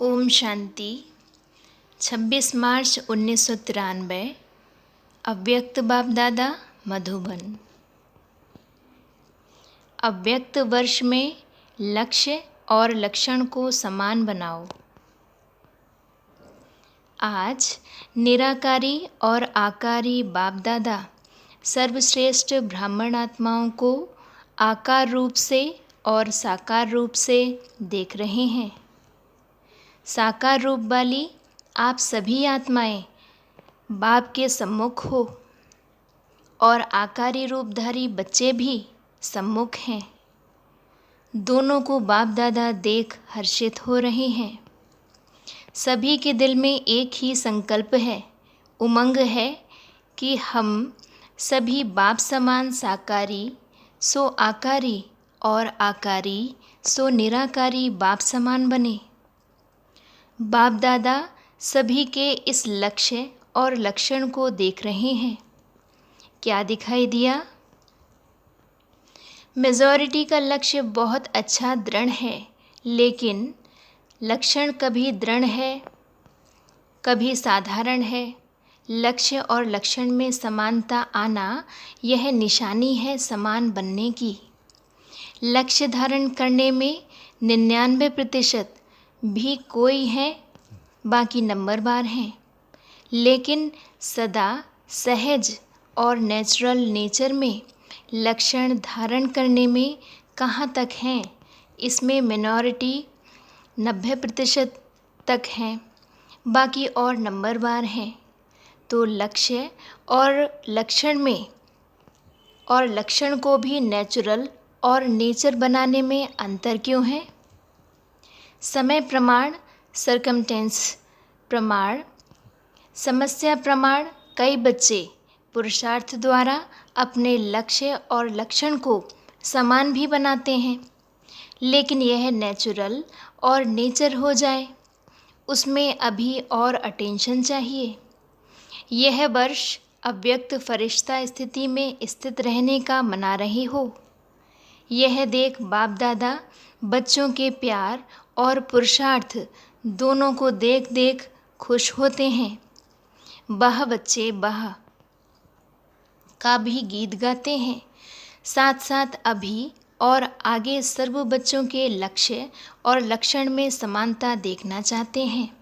ओम शांति। 26 मार्च 1993। अव्यक्त बाप दादा मधुबन। अव्यक्त वर्ष में लक्ष्य और लक्षण को समान बनाओ। आज निराकारी और आकारी बाप दादा सर्वश्रेष्ठ ब्राह्मण आत्माओं को आकार रूप से और साकार रूप से देख रहे हैं। साकार रूप वाली आप सभी आत्माएं बाप के सम्मुख हो और आकारी रूपधारी बच्चे भी सम्मुख हैं। दोनों को बाप दादा देख हर्षित हो रहे हैं। सभी के दिल में एक ही संकल्प है, उमंग है कि हम सभी बाप समान साकारी सो आकारी और आकारी सो निराकारी बाप समान बने। बाप दादा सभी के इस लक्ष्य और लक्षण को देख रहे हैं। क्या दिखाई दिया? मेजॉरिटी का लक्ष्य बहुत अच्छा दृढ़ है, लेकिन लक्षण कभी दृढ़ है, कभी साधारण है। लक्ष्य और लक्षण में समानता आना यह निशानी है समान बनने की। लक्ष्य धारण करने में 99% भी कोई है, बाकी नंबरवार हैं। लेकिन सदा सहज और नेचुरल नेचर में लक्षण धारण करने में कहाँ तक हैं, इसमें मिनॉरिटी 90% तक हैं, बाकी और नंबरवार हैं। तो लक्ष्य और लक्षण में और लक्षण को भी नेचुरल और नेचर बनाने में अंतर क्यों है? समय प्रमाण, सर्कमटेंस प्रमाण, समस्या प्रमाण। कई बच्चे पुरुषार्थ द्वारा अपने लक्ष्य और लक्षण को समान भी बनाते हैं, लेकिन यह नेचुरल और नेचर हो जाए, उसमें अभी और अटेंशन चाहिए। यह वर्ष अव्यक्त फरिश्ता स्थिति में स्थित रहने का मना रहे हो। यह देख बाप दादा बच्चों के प्यार और पुरुषार्थ दोनों को देख देख खुश होते हैं। बह बच्चे बह का भी गीत गाते हैं। साथ साथ अभी और आगे सर्व बच्चों के लक्ष्य और लक्षण में समानता देखना चाहते हैं।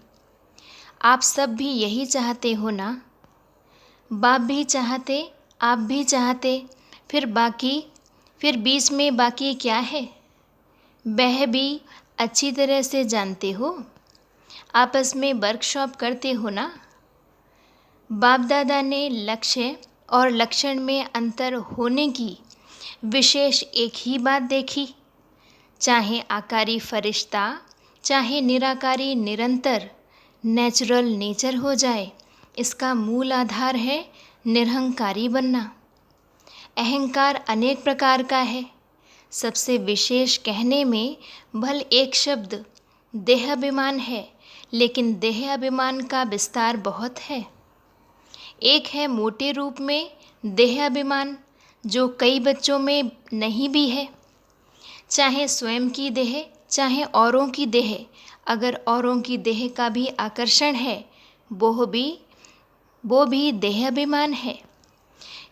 आप सब भी यही चाहते हो ना? बाप भी चाहते, आप भी चाहते, फिर बीच में बाकी क्या है? वह भी अच्छी तरह से जानते हो। आपस में वर्कशॉप करते हो ना? बाप दादा ने लक्ष्य और लक्षण में अंतर होने की विशेष एक ही बात देखी। चाहे आकारी फरिश्ता, चाहे निराकारी निरंतर नेचुरल नेचर हो जाए, इसका मूल आधार है निरहंकारी बनना। अहंकार अनेक प्रकार का है। सबसे विशेष कहने में भल एक शब्द देहाभिमान है, लेकिन देहाभिमान का विस्तार बहुत है। एक है मोटे रूप में देहाभिमान, जो कई बच्चों में नहीं भी है। चाहे स्वयं की देह, चाहे औरों की देह, अगर औरों की देह का भी आकर्षण है, वो भी देहाभिमान है।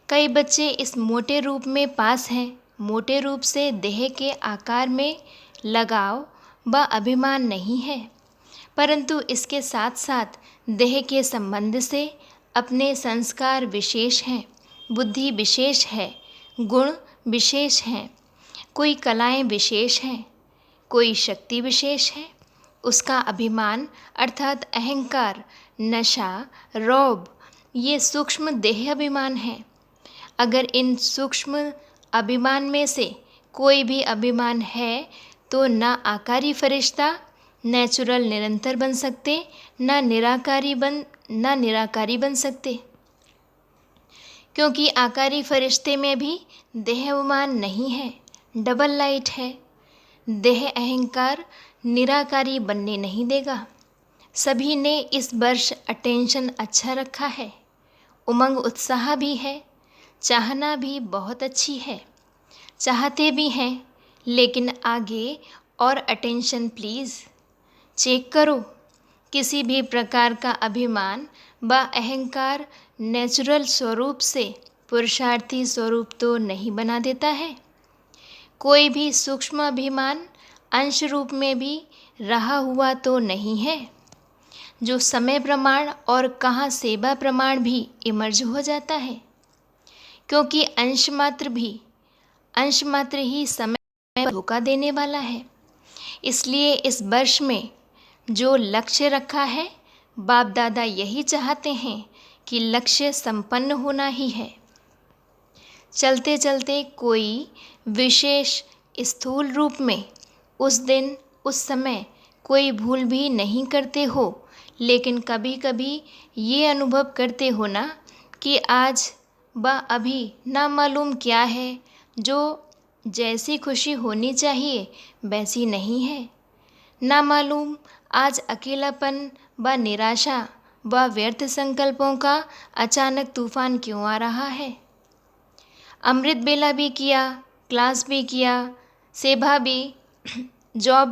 कई बच्चे इस मोटे रूप में पास हैं। मोटे रूप से देह के आकार में लगाव व अभिमान नहीं है, परंतु इसके साथ साथ देह के संबंध से अपने संस्कार विशेष हैं, बुद्धि विशेष है, गुण विशेष हैं, कोई कलाएं विशेष हैं, कोई शक्ति विशेष है। उसका अभिमान अर्थात अहंकार, नशा, रौब, ये सूक्ष्म देहाभिमान है। अगर इन सूक्ष्म अभिमान में से कोई भी अभिमान है, तो ना आकारी फरिश्ता नेचुरल निरंतर बन सकते, ना निराकारी बन सकते, क्योंकि आकारी फरिश्ते में भी देहाभिमान नहीं है, डबल लाइट है। देह अहंकार निराकारी बनने नहीं देगा। सभी ने इस वर्ष अटेंशन अच्छा रखा है। उमंग उत्साह भी है, चाहना भी बहुत अच्छी है, चाहते भी हैं, लेकिन आगे और अटेंशन प्लीज़। चेक करो किसी भी प्रकार का अभिमान व अहंकार नेचुरल स्वरूप से पुरुषार्थी स्वरूप तो नहीं बना देता है। कोई भी सूक्ष्म अभिमान अंश रूप में भी रहा हुआ तो नहीं है, जो समय प्रमाण और कहाँ सेवा प्रमाण भी इमर्ज हो जाता है, क्योंकि अंश मात्र ही समय में धोखा देने वाला है। इसलिए इस वर्ष में जो लक्ष्य रखा है, बाप दादा यही चाहते हैं कि लक्ष्य संपन्न होना ही है। चलते चलते कोई विशेष स्थूल रूप में उस दिन उस समय कोई भूल भी नहीं करते हो, लेकिन कभी कभी ये अनुभव करते हो ना कि आज व अभी ना मालूम क्या है, जो जैसी खुशी होनी चाहिए वैसी नहीं है। ना मालूम आज अकेलापन व निराशा व व्यर्थ संकल्पों का अचानक तूफान क्यों आ रहा है। अमृत बेला भी किया, क्लास भी किया, सेवा भी, जॉब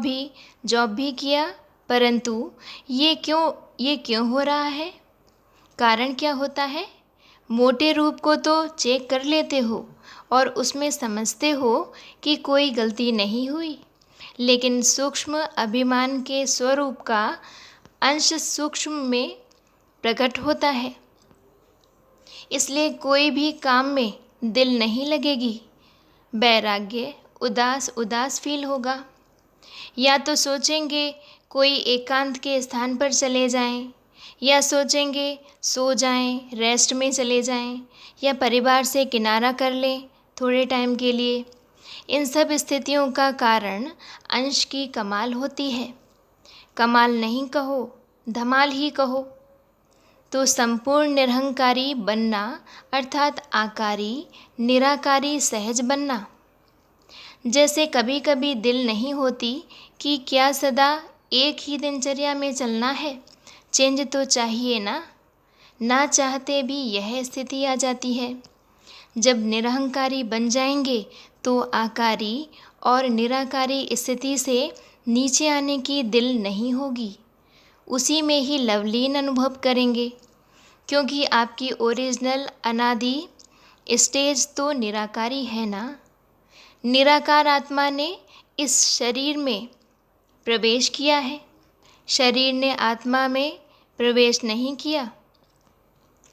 भी किया, परंतु ये क्यों हो रहा है? कारण क्या होता है? मोटे रूप को तो चेक कर लेते हो और उसमें समझते हो कि कोई गलती नहीं हुई, लेकिन सूक्ष्म अभिमान के स्वरूप का अंश सूक्ष्म में प्रकट होता है। इसलिए कोई भी काम में दिल नहीं लगेगी, वैराग्य उदास फील होगा। या तो सोचेंगे कोई एकांत के स्थान पर चले जाएं, या सोचेंगे सो जाएं, रेस्ट में चले जाएं, या परिवार से किनारा कर लें थोड़े टाइम के लिए। इन सब स्थितियों का कारण अंश की कमाल होती है। कमाल नहीं कहो, धमाल ही कहो। तो संपूर्ण निरहंकारी बनना अर्थात आकारी, निराकारी, सहज बनना। जैसे कभी कभी दिल नहीं होती कि क्या सदा एक ही दिनचर्या में चलना है, चेंज तो चाहिए ना चाहते भी यह स्थिति आ जाती है। जब निरहंकारी बन जाएंगे तो आकारी और निराकारी स्थिति से नीचे आने की दिल नहीं होगी, उसी में ही लवलीन अनुभव करेंगे, क्योंकि आपकी ओरिजिनल अनादि स्टेज तो निराकारी है ना। निराकार आत्मा ने इस शरीर में प्रवेश किया है, शरीर ने आत्मा में प्रवेश नहीं किया।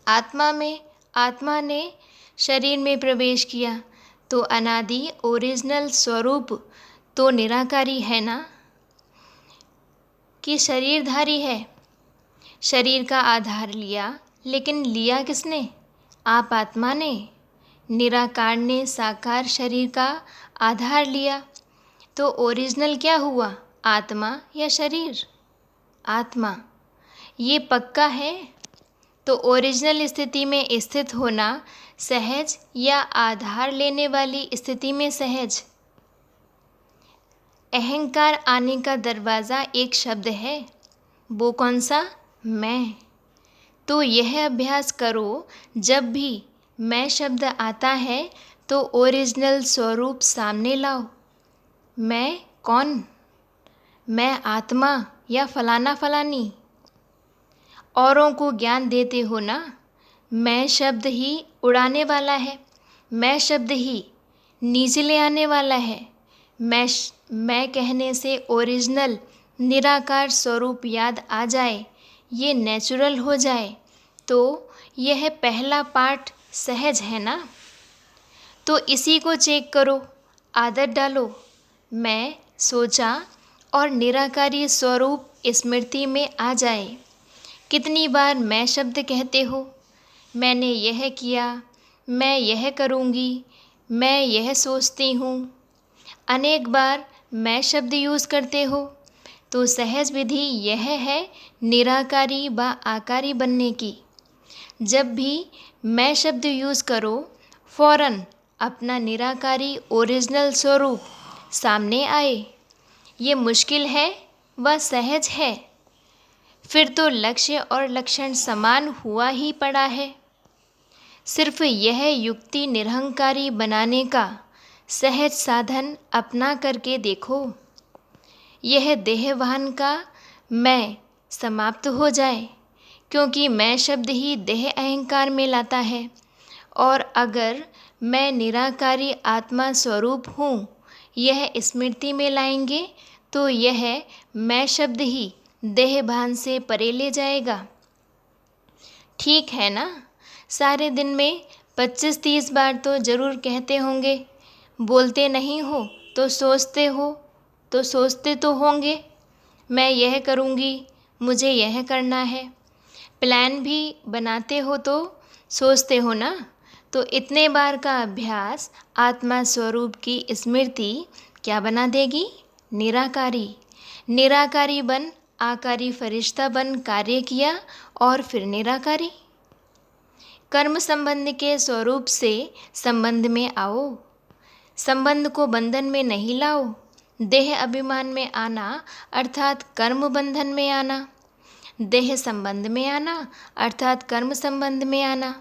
आत्मा ने शरीर में प्रवेश किया, तो अनादि ओरिजिनल स्वरूप तो निराकारी है ना, कि शरीरधारी है। शरीर का आधार लिया, लेकिन लिया किसने? आप आत्मा ने। निराकार ने साकार शरीर का आधार लिया, तो ओरिजिनल क्या हुआ, आत्मा या शरीर? आत्मा। ये पक्का है। तो ओरिजिनल स्थिति में स्थित होना सहज या आधार लेने वाली स्थिति में सहज? अहंकार आने का दरवाज़ा एक शब्द है, वो कौन सा? मैं। तो यह अभ्यास करो, जब भी मैं शब्द आता है तो ओरिजिनल स्वरूप सामने लाओ। मैं कौन? मैं आत्मा या फलाना फलानी। औरों को ज्ञान देते हो ना, मैं शब्द ही उड़ाने वाला है, मैं शब्द ही नीचे ले आने वाला है। मैं कहने से ओरिजिनल निराकार स्वरूप याद आ जाए, ये नेचुरल हो जाए, तो यह पहला पार्ट सहज है ना। तो इसी को चेक करो, आदत डालो। मैं सोचा और निराकारी स्वरूप स्मृति में आ जाए। कितनी बार मैं शब्द कहते हो? मैंने यह किया, मैं यह करूँगी, मैं यह सोचती हूँ। अनेक बार मैं शब्द यूज़ करते हो, तो सहज विधि यह है निराकारी व आकारी बनने की। जब भी मैं शब्द यूज़ करो, फ़ौरन अपना निराकारी ओरिजिनल स्वरूप सामने आए। ये मुश्किल है व सहज है, फिर तो लक्ष्य और लक्षण समान हुआ ही पड़ा है। सिर्फ यह युक्ति निरहंकारी बनाने का सहज साधन अपना करके देखो। यह देहवान का मैं समाप्त हो जाए, क्योंकि मैं शब्द ही देह अहंकार में लाता है। और अगर मैं निराकारी आत्मा स्वरूप हूँ, यह स्मृति में लाएंगे तो यह मैं शब्द ही देह भान से परे ले जाएगा। ठीक है ना? सारे दिन में 25-30 बार तो ज़रूर कहते होंगे। बोलते नहीं हो तो सोचते तो होंगे, मैं यह करूँगी, मुझे यह करना है। प्लान भी बनाते हो तो सोचते हो ना? तो इतने बार का अभ्यास आत्मा स्वरूप की स्मृति क्या बना देगी? निराकारी। निराकारी बन आकारी फरिश्ता बन कार्य किया और फिर निराकारी। कर्म संबंध के स्वरूप से संबंध में आओ। संबंध को बंधन में नहीं लाओ। देह अभिमान में आना अर्थात कर्म बंधन में आना, देह संबंध में आना अर्थात कर्म संबंध में आना,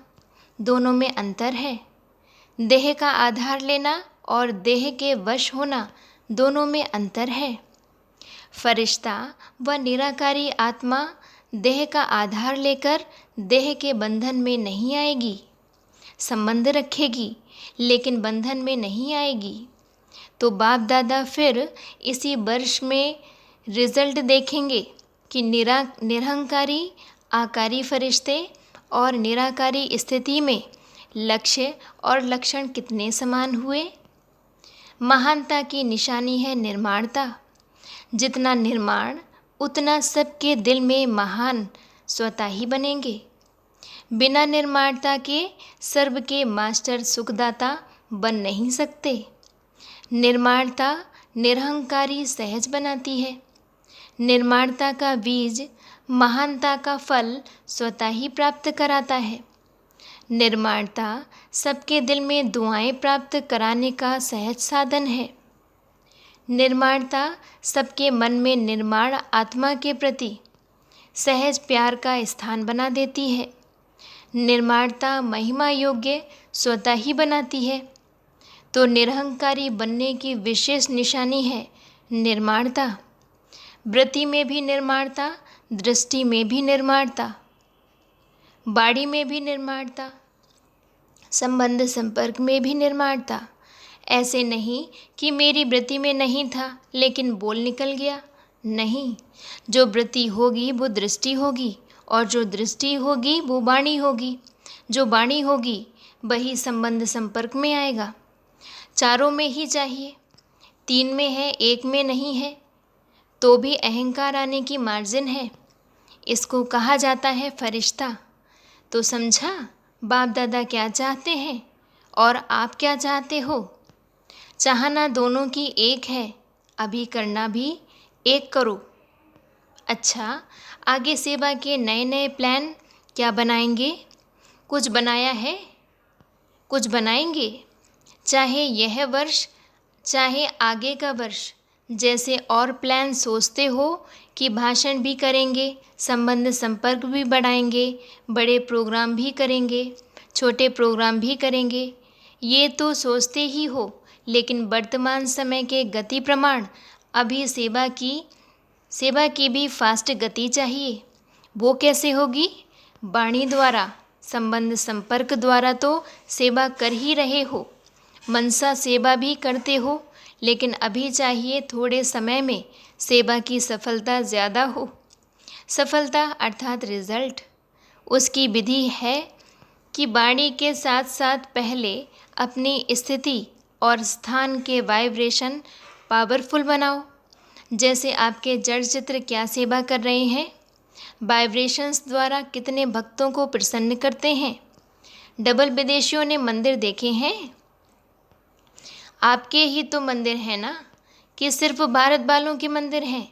दोनों में अंतर है। देह का आधार लेना और देह के वश होना, दोनों में अंतर है। फरिश्ता व निराकारी आत्मा देह का आधार लेकर देह के बंधन में नहीं आएगी। संबंध रखेगी लेकिन बंधन में नहीं आएगी। तो बाप दादा फिर इसी वर्ष में रिजल्ट देखेंगे कि निरहंकारी आकारी फरिश्ते और निराकारी स्थिति में लक्ष्य और लक्षण कितने समान हुए। महानता की निशानी है निर्माणता। जितना निर्माण उतना सबके दिल में महान स्वतः ही बनेंगे। बिना निर्माणता के सर्व के मास्टर सुखदाता बन नहीं सकते। निर्माणता निरहंकारी सहज बनाती है। निर्माणता का बीज महानता का फल स्वतः ही प्राप्त कराता है। निर्माणता सबके दिल में दुआएं प्राप्त कराने का सहज साधन है। निर्माणता सबके मन में निर्माण आत्मा के प्रति सहज प्यार का स्थान बना देती है। निर्माणता महिमा योग्य स्वतः ही बनाती है। तो निरहंकारी बनने की विशेष निशानी है निर्माणता। वृत्ति में भी निर्माणता, दृष्टि में भी निर्माणता, वाणी में भी निर्माणता, संबंध संपर्क में भी निर्माणता। ऐसे नहीं कि मेरी वृत्ति में नहीं था लेकिन बोल निकल गया। नहीं, जो वृत्ति होगी वो दृष्टि होगी और जो दृष्टि होगी वो वाणी होगी। जो वाणी होगी वही संबंध संपर्क में आएगा। चारों में ही चाहिए, 3 में है, 1 में नहीं है तो भी अहंकार आने की मार्जिन है। इसको कहा जाता है फरिश्ता। तो समझा बाप दादा क्या चाहते हैं और आप क्या चाहते हो। चाहना दोनों की एक है, अभी करना भी एक करो। अच्छा, आगे सेवा के नए नए प्लान क्या बनाएंगे? कुछ बनाया है? कुछ बनाएंगे? चाहे यह वर्ष चाहे आगे का वर्ष, जैसे और प्लान सोचते हो कि भाषण भी करेंगे, संबंध संपर्क भी बढ़ाएंगे, बड़े प्रोग्राम भी करेंगे, छोटे प्रोग्राम भी करेंगे, ये तो सोचते ही हो। लेकिन वर्तमान समय के गति प्रमाण अभी सेवा की भी फास्ट गति चाहिए। वो कैसे होगी? वाणी द्वारा, संबंध संपर्क द्वारा तो सेवा कर ही रहे हो, मनसा सेवा भी करते हो, लेकिन अभी चाहिए थोड़े समय में सेवा की सफलता ज़्यादा हो। सफलता अर्थात रिजल्ट। उसकी विधि है कि वाणी के साथ साथ पहले अपनी स्थिति और स्थान के वाइब्रेशन पावरफुल बनाओ। जैसे आपके जड़ चित्र क्या सेवा कर रहे हैं, वाइब्रेशंस द्वारा कितने भक्तों को प्रसन्न करते हैं। डबल विदेशियों ने मंदिर देखे हैं? आपके ही तो मंदिर है ना, कि सिर्फ भारत वालों के मंदिर हैं।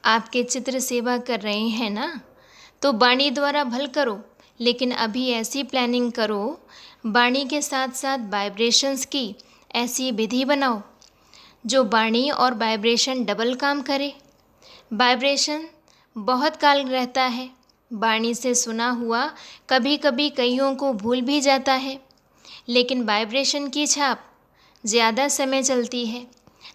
आपके चित्र सेवा कर रहे हैं ना। तो वाणी द्वारा भल करो, लेकिन अभी ऐसी प्लानिंग करो, वाणी के साथ साथ वाइब्रेशंस की ऐसी विधि बनाओ जो वाणी और वाइब्रेशन डबल काम करे। वाइब्रेशन बहुत काल रहता है, वाणी से सुना हुआ कभी कभी कईयों को भूल भी जाता है, लेकिन वाइब्रेशन की छाप ज़्यादा समय चलती है।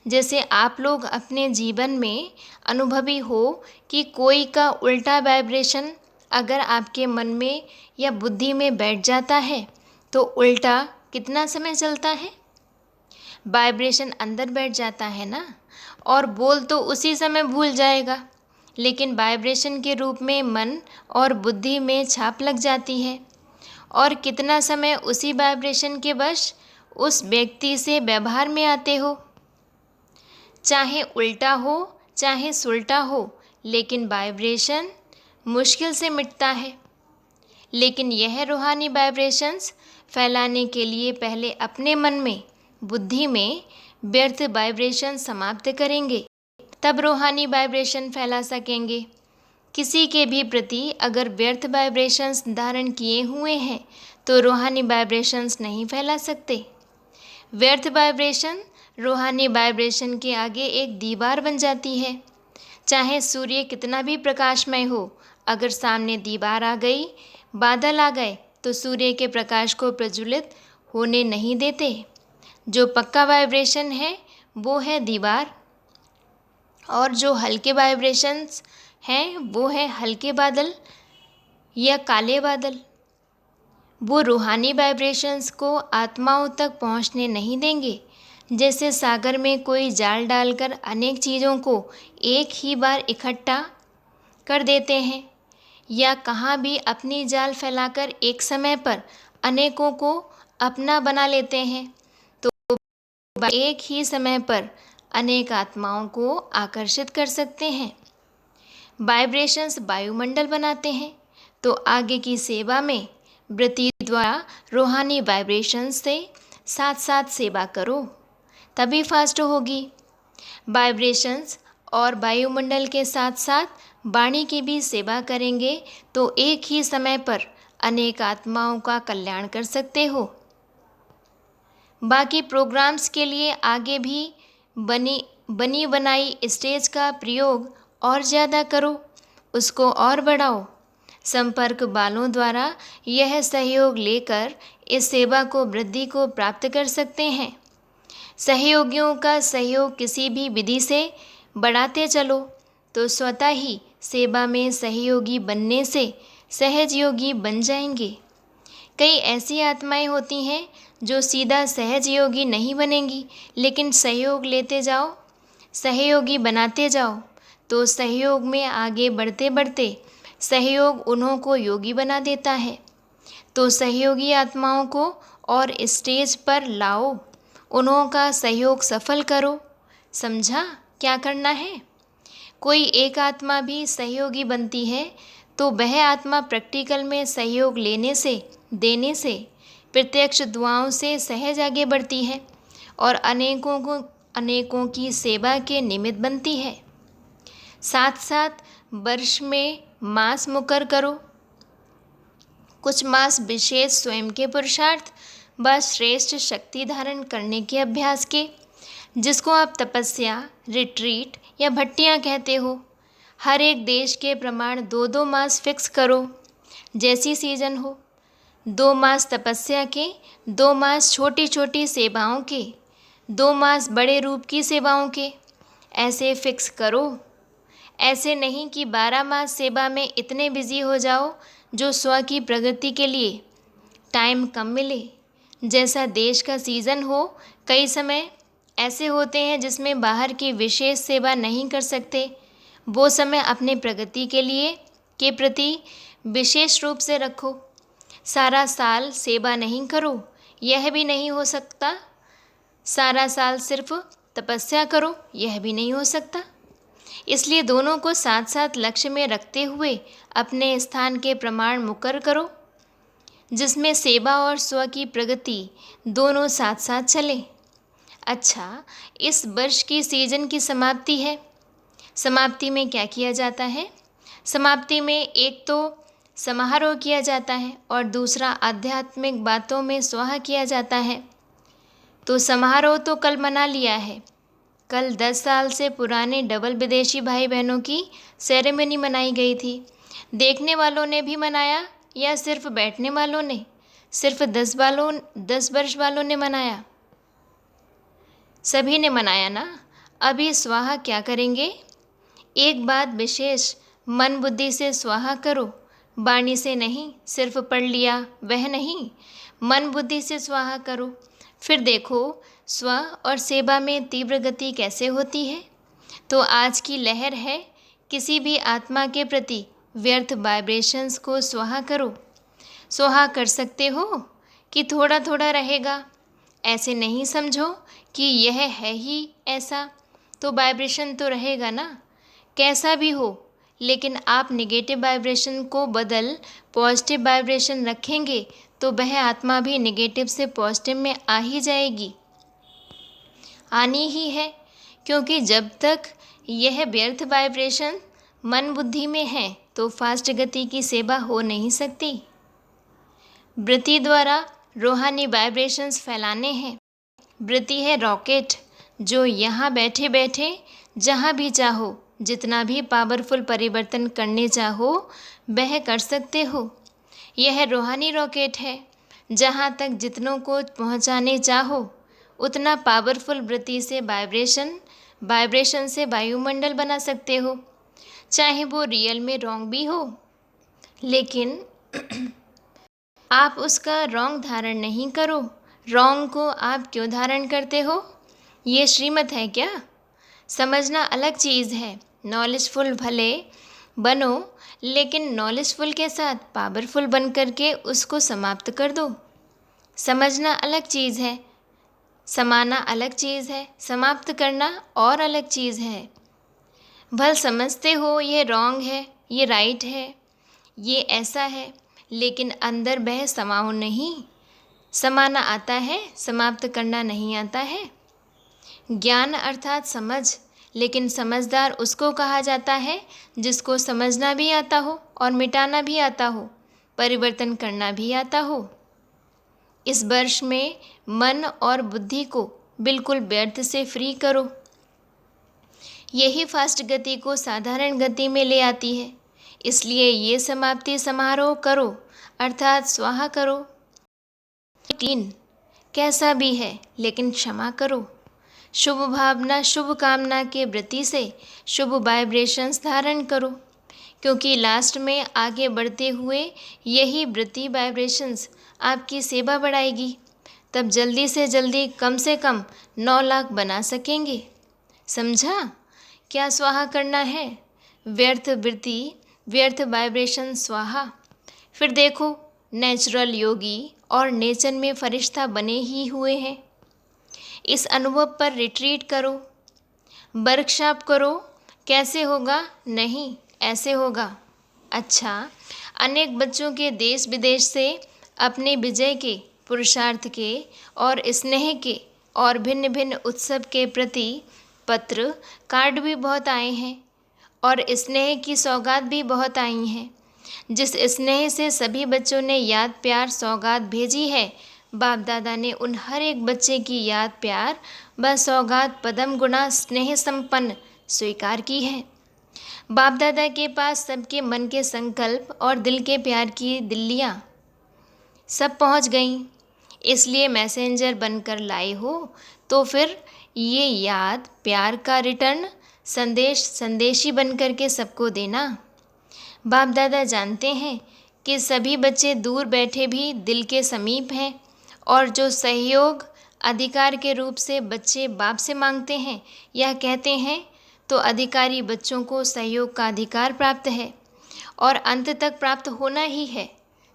जैसे आप लोग अपने जीवन में अनुभवी हो कि कोई का उल्टा वाइब्रेशन अगर आपके मन में या बुद्धि में बैठ जाता है तो उल्टा कितना समय चलता है? वाइब्रेशन अंदर बैठ जाता है ना, और बोल तो उसी समय भूल जाएगा, लेकिन वाइब्रेशन के रूप में मन और बुद्धि में छाप लग जाती है। और कितना समय उसी वाइब्रेशन के वश उस व्यक्ति से व्यवहार में आते हो, चाहे उल्टा हो चाहे सुलटा हो, लेकिन वाइब्रेशन मुश्किल से मिटता है। लेकिन यह रूहानी वाइब्रेशंस फैलाने के लिए पहले अपने मन में, बुद्धि में व्यर्थ वाइब्रेशन समाप्त करेंगे, तब रूहानी वाइब्रेशन फैला सकेंगे। किसी के भी प्रति अगर व्यर्थ वाइब्रेशंस धारण किए हुए हैं तो रूहानी वाइब्रेशंस नहीं फैला सकते। व्यर्थ वाइब्रेशन रूहानी वाइब्रेशन के आगे एक दीवार बन जाती है। चाहे सूर्य कितना भी प्रकाशमय हो, अगर सामने दीवार आ गई, बादल आ गए, तो सूर्य के प्रकाश को प्रज्वलित होने नहीं देते। जो पक्का वाइब्रेशन है वो है दीवार, और जो हल्के वाइब्रेशंस हैं वो है हल्के बादल या काले बादल। वो रूहानी वाइब्रेशंस को आत्माओं तक पहुंचने नहीं देंगे। जैसे सागर में कोई जाल डालकर अनेक चीज़ों को एक ही बार इकट्ठा कर देते हैं, या कहाँ भी अपनी जाल फैलाकर एक समय पर अनेकों को अपना बना लेते हैं, तो एक ही समय पर अनेक आत्माओं को आकर्षित कर सकते हैं। वाइब्रेशंस वायुमंडल बनाते हैं, तो आगे की सेवा में वृत्ति द्वारा रूहानी वाइब्रेशंस से साथ साथ सेवा करो, तभी फास्ट होगी। वाइब्रेशंस और वायुमंडल के साथ साथ वाणी की भी सेवा करेंगे तो एक ही समय पर अनेक आत्माओं का कल्याण कर सकते हो। बाकी प्रोग्राम्स के लिए आगे भी बनी बनाई स्टेज का प्रयोग और ज़्यादा करो, उसको और बढ़ाओ। संपर्क वालों द्वारा यह सहयोग लेकर इस सेवा को वृद्धि को प्राप्त कर सकते हैं। सहयोगियों का सहयोग किसी भी विधि से बढ़ाते चलो तो स्वतः ही सेवा में सहयोगी बनने से सहजयोगी बन जाएंगे। कई ऐसी आत्माएं होती हैं जो सीधा सहजयोगी नहीं बनेंगी, लेकिन सहयोग लेते जाओ, सहयोगी बनाते जाओ, तो सहयोग में आगे बढ़ते बढ़ते सहयोग उन्हों को योगी बना देता है। तो सहयोगी आत्माओं को और स्टेज पर लाओ, उन्हों का सहयोग सफल करो। समझा क्या करना है? कोई एक आत्मा भी सहयोगी बनती है तो वह आत्मा प्रैक्टिकल में सहयोग लेने से, देने से, प्रत्यक्ष दुआओं से सहज आगे बढ़ती है और अनेकों की सेवा के निमित्त बनती है। साथ साथ वर्ष में मास मुकर करो, कुछ मास विशेष स्वयं के पुरुषार्थ व श्रेष्ठ शक्ति धारण करने के अभ्यास के, जिसको आप तपस्या, रिट्रीट या भट्टियाँ कहते हो। हर एक देश के प्रमाण 2-2 मास फिक्स करो, जैसी सीजन हो। 2 मास तपस्या के, 2 मास छोटी छोटी सेवाओं के, 2 मास बड़े रूप की सेवाओं के, ऐसे फिक्स करो। ऐसे नहीं कि 12 मास सेवा में इतने बिजी हो जाओ जो स्व की प्रगति के लिए टाइम कम मिले। जैसा देश का सीज़न हो, कई समय ऐसे होते हैं जिसमें बाहर की विशेष सेवा नहीं कर सकते, वो समय अपने प्रगति के प्रति विशेष रूप से रखो। सारा साल सेवा नहीं करो, यह भी नहीं हो सकता। सारा साल सिर्फ तपस्या करो, यह भी नहीं हो सकता। इसलिए दोनों को साथ साथ लक्ष्य में रखते हुए अपने स्थान के प्रमाण मुकर करो, जिसमें सेवा और स्व की प्रगति दोनों साथ साथ चले। अच्छा, इस वर्ष की सीजन की समाप्ति है। समाप्ति में क्या किया जाता है? समाप्ति में एक तो समारोह किया जाता है और दूसरा आध्यात्मिक बातों में स्वाहा किया जाता है। तो समारोह तो कल मना लिया है। कल 10 साल से पुराने डबल विदेशी भाई बहनों की सेरेमनी मनाई गई थी। देखने वालों ने भी मनाया या सिर्फ बैठने वालों ने? सिर्फ 10 वर्ष वालों ने मनाया? सभी ने मनाया ना। अभी स्वाहा क्या करेंगे? एक बात विशेष मन बुद्धि से स्वाहा करो, वाणी से नहीं, सिर्फ पढ़ लिया वह नहीं, मन बुद्धि से स्वाहा करो। फिर देखो स्व और सेवा में तीव्र गति कैसे होती है। तो आज की लहर है, किसी भी आत्मा के प्रति व्यर्थ वाइब्रेशंस को स्वाहा करो। स्वाहा कर सकते हो कि थोड़ा थोड़ा रहेगा, ऐसे नहीं समझो कि यह है ही ऐसा, तो वाइब्रेशन तो रहेगा ना, कैसा भी हो। लेकिन आप नेगेटिव वाइब्रेशन को बदल पॉजिटिव वाइब्रेशन रखेंगे तो वह आत्मा भी नेगेटिव से पॉजिटिव में आ ही जाएगी, आनी ही है। क्योंकि जब तक यह व्यर्थ वाइब्रेशन मन बुद्धि में है तो फास्ट गति की सेवा हो नहीं सकती। वृत्ति द्वारा रूहानी वाइब्रेशंस फैलाने हैं। वृत्ति है रॉकेट, जो यहाँ बैठे बैठे जहाँ भी चाहो, जितना भी पावरफुल परिवर्तन करने चाहो वह कर सकते हो। यह रूहानी रॉकेट है, जहाँ तक जितनों को पहुँचाने चाहो उतना पावरफुल वृत्ति से वाइब्रेशन से वायुमंडल बना सकते हो, चाहे वो रियल में रॉन्ग भी हो। लेकिन आप उसका रॉन्ग धारण नहीं करो। रॉन्ग को आप क्यों धारण करते हो? ये श्रीमत है क्या? समझना अलग चीज़ है। नॉलेजफुल भले बनो, लेकिन नॉलेजफुल के साथ पावरफुल बन करके उसको समाप्त कर दो। समझना अलग चीज़ है, समाना अलग चीज़ है, समाप्त करना और अलग चीज़ है। भल समझते हो ये रॉन्ग है, ये राइट है, ये ऐसा है, लेकिन अंदर वह समाओ नहीं। समाना आता है, समाप्त करना नहीं आता है। ज्ञान अर्थात समझ, लेकिन समझदार उसको कहा जाता है जिसको समझना भी आता हो और मिटाना भी आता हो, परिवर्तन करना भी आता हो। इस वर्ष में मन और बुद्धि को बिल्कुल व्यर्थ से फ्री करो। यही फास्ट गति को साधारण गति में ले आती है। इसलिए ये समाप्ति समारोह करो, अर्थात स्वाहा करो। 3 कैसा भी है लेकिन क्षमा करो। शुभ भावना शुभ कामना के वृत्ति से शुभ वाइब्रेशंस धारण करो, क्योंकि लास्ट में आगे बढ़ते हुए यही वृत्ति वाइब्रेशंस आपकी सेवा बढ़ाएगी। तब जल्दी से कम 9 लाख बना सकेंगे। समझा क्या स्वाहा करना है? व्यर्थ वृत्ति, व्यर्थ वाइब्रेशन स्वाहा। फिर देखो नेचुरल योगी और नेचर में फरिश्ता बने ही हुए हैं। इस अनुभव पर रिट्रीट करो, वर्कशॉप करो। कैसे होगा? नहीं, ऐसे होगा। अच्छा, अनेक बच्चों के देश विदेश से अपने विजय के, पुरुषार्थ के और स्नेह के और भिन्न भिन्न उत्सव के प्रति पत्र कार्ड भी बहुत आए हैं और स्नेह की सौगात भी बहुत आई हैं। जिस स्नेह से सभी बच्चों ने याद प्यार सौगात भेजी है, बाप दादा ने उन हर एक बच्चे की याद प्यार व सौगात पदम गुणा स्नेह संपन्न स्वीकार की है। बाप दादा के पास सबके मन के संकल्प और दिल के प्यार की दिल्लियाँ सब पहुँच गईं। इसलिए मैसेंजर बनकर लाए हो, तो फिर ये याद प्यार का रिटर्न संदेशी बन कर के सबको देना। बाप दादा जानते हैं कि सभी बच्चे दूर बैठे भी दिल के समीप हैं, और जो सहयोग अधिकार के रूप से बच्चे बाप से मांगते हैं या कहते हैं, तो अधिकारी बच्चों को सहयोग का अधिकार प्राप्त है और अंत तक प्राप्त होना ही है,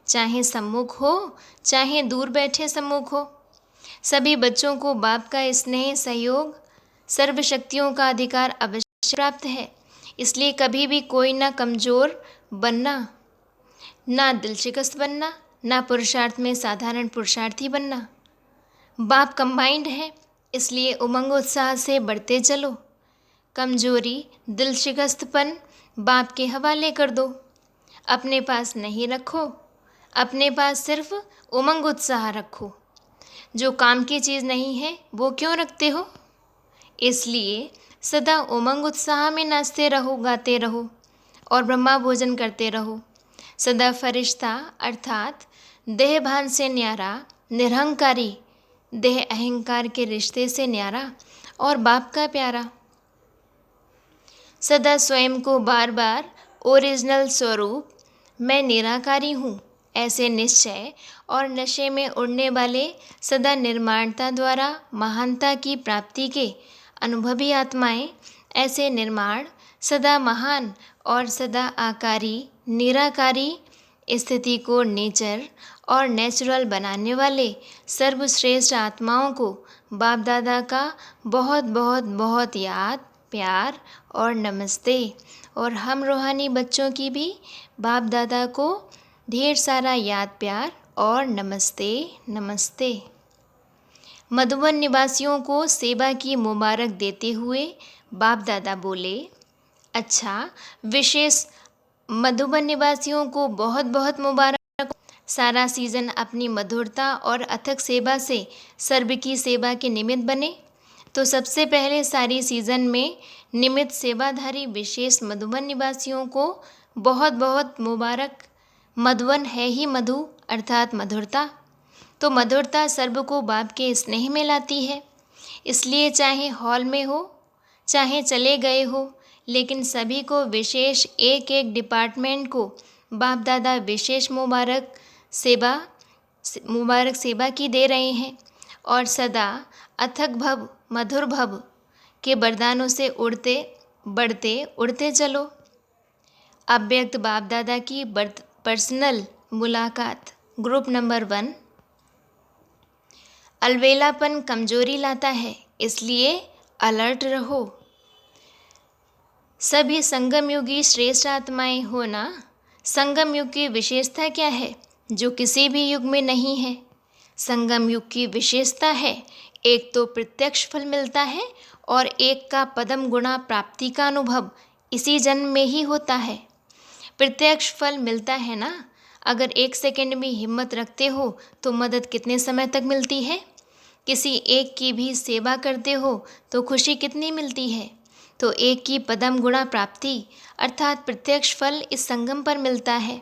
चाहे सम्मुख हो चाहे दूर बैठे सम्मुख हो। सभी बच्चों को बाप का स्नेह, सहयोग, सर्वशक्तियों का अधिकार अवश्य प्राप्त है। इसलिए कभी भी कोई ना कमज़ोर बनना, ना दिल शिकस्त बनना, ना पुरुषार्थ में साधारण पुरुषार्थी बनना। बाप कंबाइंड है, इसलिए उमंग उत्साह से बढ़ते चलो। कमजोरी, दिल शिकस्तपन बाप के हवाले कर दो, अपने पास नहीं रखो। अपने पास सिर्फ उमंग उत्साह रखो। जो काम की चीज़ नहीं है वो क्यों रखते हो? इसलिए सदा उमंग उत्साह में नाचते रहो, गाते रहो और ब्रह्मा भोजन करते रहो। सदा फरिश्ता अर्थात देह भान से न्यारा, निरहंकारी, देह अहंकार के रिश्ते से न्यारा और बाप का प्यारा। सदा स्वयं को बार बार ओरिजिनल स्वरूप मैं निराकारी हूँ ऐसे निश्चय और नशे में उड़ने वाले सदा निर्माणता द्वारा महानता की प्राप्ति के अनुभवी आत्माएं ऐसे निर्माण सदा महान और सदा आकारी निराकारी स्थिति को नेचर और नेचुरल बनाने वाले सर्वश्रेष्ठ आत्माओं को बाप दादा का बहुत बहुत बहुत याद प्यार और नमस्ते। और हम रूहानी बच्चों की भी बाप दादा को ढेर सारा याद प्यार और नमस्ते नमस्ते। मधुबन निवासियों को सेवा की मुबारक देते हुए बाप दादा बोले, अच्छा, विशेष मधुबन निवासियों को बहुत बहुत मुबारक। सारा सीज़न अपनी मधुरता और अथक सेवा से सर्व की सेवा के निमित्त बने। तो सबसे पहले सारी सीज़न में निमित्त सेवाधारी विशेष मधुबन निवासियों को बहुत बहुत मुबारक। मधुबन है ही मधु अर्थात मधुरता। तो मधुरता सर्व को बाप के स्नेह में लाती है। इसलिए चाहे हॉल में हो चाहे चले गए हो, लेकिन सभी को विशेष एक एक डिपार्टमेंट को बाप दादा विशेष मुबारक सेवा की दे रहे हैं। और सदा अथक भव मधुर भव के वरदानों से उड़ते बढ़ते उड़ते चलो। अव्यक्त बाप दादा की पर्सनल मुलाकात ग्रुप नंबर 1। अलवेलापन कमजोरी लाता है, इसलिए अलर्ट रहो। सभी संगम युगी श्रेष्ठ आत्माएं हो ना। संगम युग की विशेषता क्या है जो किसी भी युग में नहीं है? संगम युग की विशेषता है, एक तो प्रत्यक्ष फल मिलता है और एक का पदम गुणा प्राप्ति का अनुभव इसी जन्म में ही होता है। प्रत्यक्ष फल मिलता है ना। अगर 1 सेकंड में हिम्मत रखते हो तो मदद कितने समय तक मिलती है? किसी एक की भी सेवा करते हो तो खुशी कितनी मिलती है? तो एक की पदम गुणा प्राप्ति अर्थात प्रत्यक्ष फल इस संगम पर मिलता है।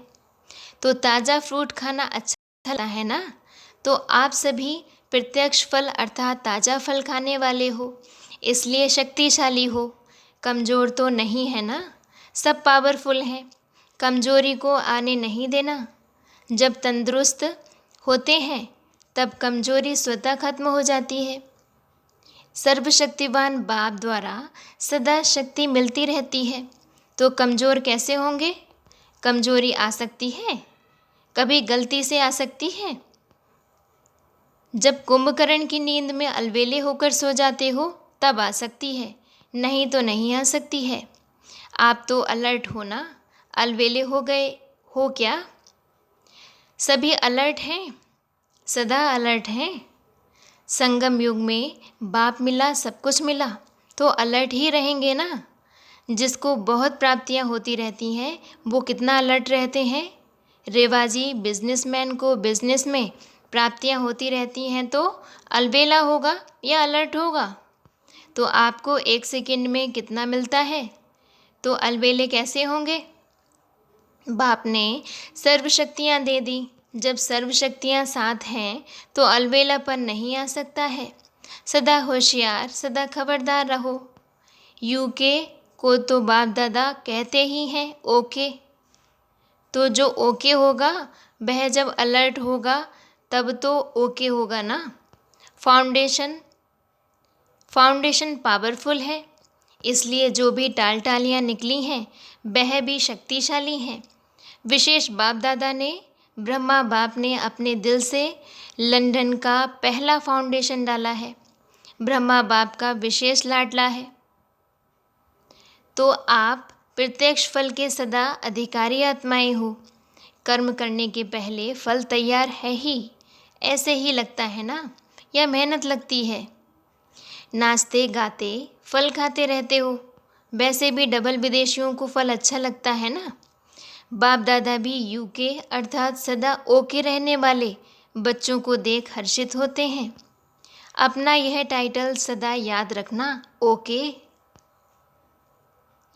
तो ताज़ा फ्रूट खाना अच्छा लगता है ना। तो आप सभी प्रत्यक्ष फल अर्थात ताज़ा फल खाने वाले हो, इसलिए शक्तिशाली हो। कमज़ोर तो नहीं है ना, सब पावरफुल हैं। कमज़ोरी को आने नहीं देना। जब तंदुरुस्त होते हैं तब कमज़ोरी स्वतः खत्म हो जाती है। सर्वशक्तिवान बाप द्वारा सदा शक्ति मिलती रहती है, तो कमज़ोर कैसे होंगे? कमज़ोरी आ सकती है, कभी गलती से आ सकती है। जब कुंभकर्ण की नींद में अलवेले होकर सो जाते हो तब आ सकती है, नहीं तो नहीं आ सकती है। आप तो अलर्ट हो ना। अलवेले हो गए हो क्या? सभी अलर्ट हैं, सदा अलर्ट हैं। संगम युग में बाप मिला सब कुछ मिला, तो अलर्ट ही रहेंगे ना। जिसको बहुत प्राप्तियां होती रहती हैं वो कितना अलर्ट रहते हैं। रेवाजी बिजनेसमैन को बिजनेस में प्राप्तियां होती रहती हैं तो अलबेला होगा या अलर्ट होगा? तो आपको 1 सेकंड में कितना मिलता है, तो अलबेले कैसे होंगे? बाप ने सर्व शक्तियाँ दे दी। जब सर्व शक्तियाँ साथ हैं तो अलबेलापन नहीं आ सकता है। सदा होशियार सदा खबरदार रहो। यूके को तो बाप दादा कहते ही हैं ओके। तो जो ओके होगा वह जब अलर्ट होगा तब तो ओके होगा ना। फाउंडेशन पावरफुल है, इसलिए जो भी टालियाँ निकली हैं वह भी शक्तिशाली हैं। विशेष बाप दादा ने ब्रह्मा बाप ने अपने दिल से लंदन का पहला फाउंडेशन डाला है। ब्रह्मा बाप का विशेष लाडला है। तो आप प्रत्यक्ष फल के सदा अधिकारी आत्माएं हो। कर्म करने के पहले फल तैयार है ही, ऐसे ही लगता है ना, या मेहनत लगती है? नाचते गाते फल खाते रहते हो, वैसे भी डबल विदेशियों को फल अच्छा लगता है ना। बाप दादा भी यूके अर्थात सदा ओके रहने वाले बच्चों को देख हर्षित होते हैं। अपना यह टाइटल सदा याद रखना, ओके।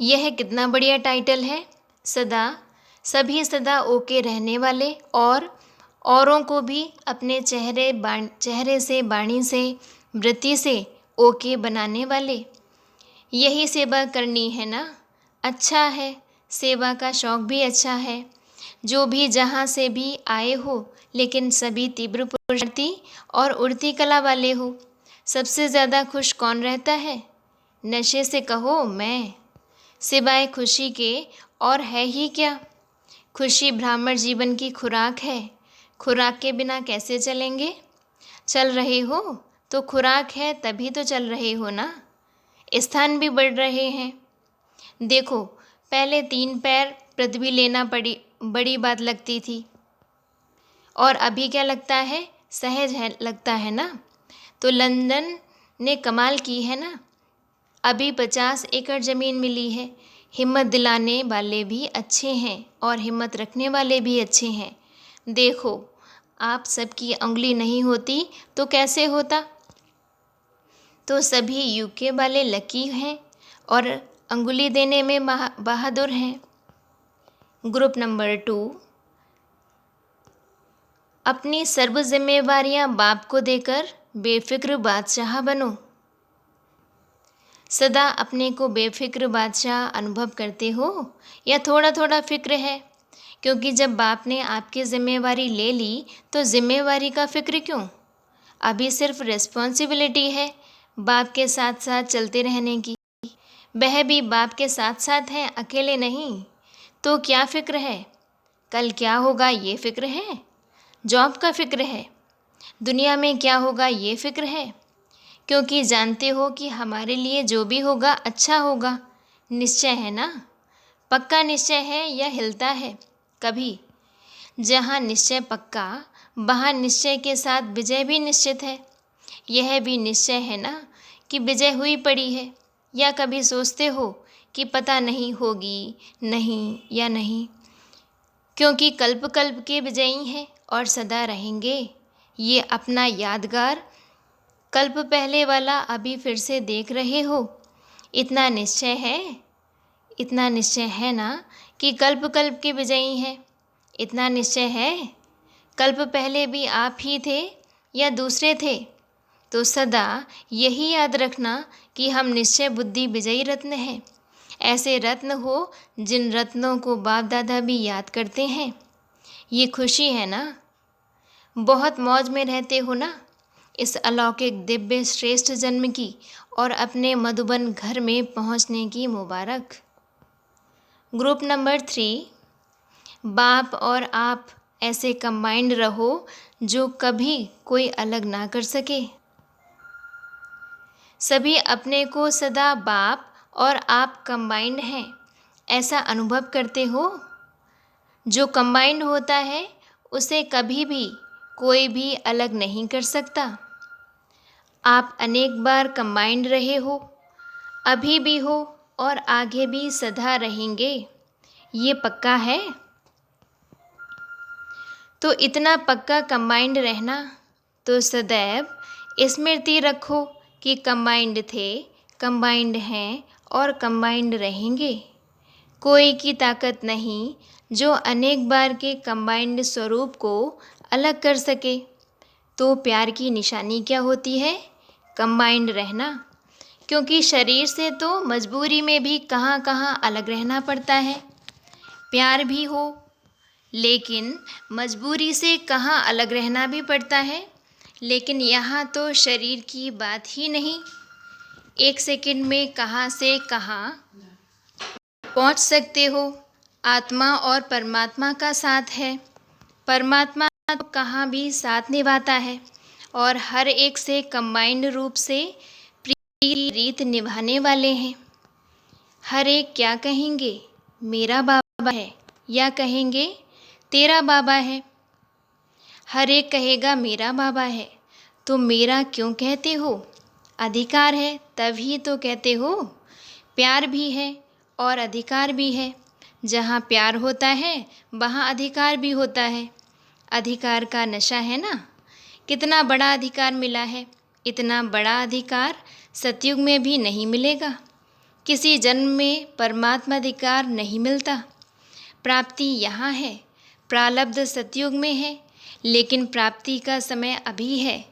यह कितना बढ़िया टाइटल है। सभी सदा ओके रहने वाले और औरों को भी अपने चेहरे से वाणी से वृत्ति से ओके बनाने वाले। यही सेवा करनी है ना। अच्छा है, सेवा का शौक भी अच्छा है। जो भी जहाँ से भी आए हो, लेकिन सभी तीव्र पुरुषार्थी और उड़ती कला वाले हो। सबसे ज़्यादा खुश कौन रहता है? नशे से कहो मैं, सिवाय खुशी के और है ही क्या। खुशी ब्राह्मण जीवन की खुराक है, खुराक के बिना कैसे चलेंगे? चल रहे हो तो खुराक है तभी तो चल रहे हो ना। स्थान भी बढ़ रहे हैं। देखो, पहले 3 पैर पृथ्वी लेना बड़ी बात लगती थी, और अभी क्या लगता है? सहज है लगता है ना। तो लंदन ने कमाल की है ना, अभी 50 एकड़ ज़मीन मिली है। हिम्मत दिलाने वाले भी अच्छे हैं और हिम्मत रखने वाले भी अच्छे हैं। देखो, आप सबकी उंगली नहीं होती तो कैसे होता? तो सभी यूके वाले लकी हैं और अंगुली देने में बहादुर हैं। ग्रुप नंबर 2, अपनी सर्व जिम्मेवारियां बाप को देकर बेफिक्र बादशाह बनो। सदा अपने को बेफिक्र बादशाह अनुभव करते हो या थोड़ा थोड़ा फिक्र है? क्योंकि जब बाप ने आपकी जिम्मेवारी ले ली तो जिम्मेवारी का फिक्र क्यों? अभी सिर्फ रिस्पॉन्सिबिलिटी है बाप के साथ साथ चलते रहने की। वह भी बाप के साथ साथ हैं, अकेले नहीं। तो क्या फ़िक्र है? कल क्या होगा ये फ़िक्र है? जॉब का फ़िक्र है? दुनिया में क्या होगा ये फ़िक्र है? क्योंकि जानते हो कि हमारे लिए जो भी होगा अच्छा होगा। निश्चय है ना? पक्का निश्चय है या हिलता है कभी? जहाँ निश्चय पक्का, वहाँ निश्चय के साथ विजय भी निश्चित है। यह भी निश्चय है ना कि विजय हुई पड़ी है। या कभी सोचते हो कि पता नहीं होगी, नहीं या नहीं? क्योंकि कल्प कल्प के विजयी हैं और सदा रहेंगे। ये अपना यादगार कल्प पहले वाला अभी फिर से देख रहे हो। इतना निश्चय है ना कि कल्प कल्प के विजयी हैं। इतना निश्चय है, कल्प पहले भी आप ही थे या दूसरे थे? तो सदा यही याद रखना कि हम निश्चय बुद्धि विजयी रत्न हैं। ऐसे रत्न हो जिन रत्नों को बाप दादा भी याद करते हैं। ये खुशी है ना? बहुत मौज में रहते हो ना इस अलौकिक दिव्य श्रेष्ठ जन्म की और अपने मधुबन घर में पहुंचने की मुबारक। ग्रुप नंबर 3, बाप और आप ऐसे कंबाइंड रहो जो कभी कोई अलग ना कर सके। सभी अपने को सदा बाप और आप कंबाइंड हैं ऐसा अनुभव करते हो। जो कंबाइंड होता है उसे कभी भी कोई भी अलग नहीं कर सकता। आप अनेक बार कंबाइंड रहे हो, अभी भी हो और आगे भी सदा रहेंगे। ये पक्का है। तो इतना पक्का कंबाइंड रहना, तो सदैव स्मृति रखो कि कंबाइंड थे, कंबाइंड हैं और कंबाइंड रहेंगे। कोई की ताकत नहीं जो अनेक बार के कंबाइंड स्वरूप को अलग कर सके। तो प्यार की निशानी क्या होती है? कंबाइंड रहना। क्योंकि शरीर से तो मजबूरी में भी कहाँ कहाँ अलग रहना पड़ता है। प्यार भी हो लेकिन मजबूरी से कहाँ अलग रहना भी पड़ता है। लेकिन यहाँ तो शरीर की बात ही नहीं, एक सेकंड में कहाँ से कहाँ पहुँच सकते हो। आत्मा और परमात्मा का साथ है। परमात्मा तो कहाँ भी साथ निभाता है और हर एक से कंबाइंड रूप से प्रीति रीत निभाने वाले हैं। हर एक क्या कहेंगे? मेरा बाबा है, या कहेंगे तेरा बाबा है? हर एक कहेगा मेरा बाबा है। तो मेरा क्यों कहते हो? अधिकार है तभी तो कहते हो। प्यार भी है और अधिकार भी है। जहाँ प्यार होता है वहाँ अधिकार भी होता है। अधिकार का नशा है ना। कितना बड़ा अधिकार मिला है। इतना बड़ा अधिकार सतयुग में भी नहीं मिलेगा। किसी जन्म में परमात्मा अधिकार नहीं मिलता। प्राप्ति यहाँ है, प्रारब्ध सतयुग में है, लेकिन प्राप्ति का समय अभी है।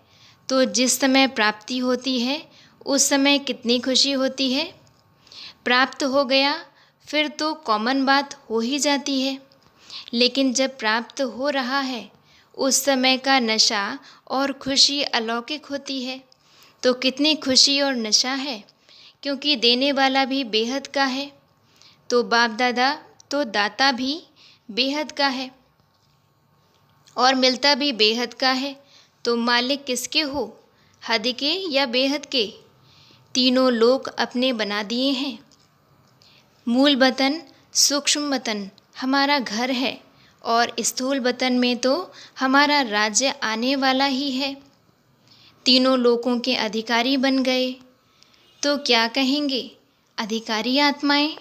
तो जिस समय प्राप्ति होती है उस समय कितनी खुशी होती है। प्राप्त हो गया फिर तो कॉमन बात हो ही जाती है। लेकिन जब प्राप्त हो रहा है उस समय का नशा और खुशी अलौकिक होती है। तो कितनी खुशी और नशा है, क्योंकि देने वाला भी बेहद का है। तो बाप दादा तो दाता भी बेहद का है और मिलता भी बेहद का है। तो मालिक किसके हो, हद के या बेहद के? तीनों लोक अपने बना दिए हैं। मूल वतन सूक्ष्म वतन हमारा घर है और स्थूल वतन में तो हमारा राज्य आने वाला ही है। तीनों लोकों के अधिकारी बन गए। तो क्या कहेंगे अधिकारी आत्माएं?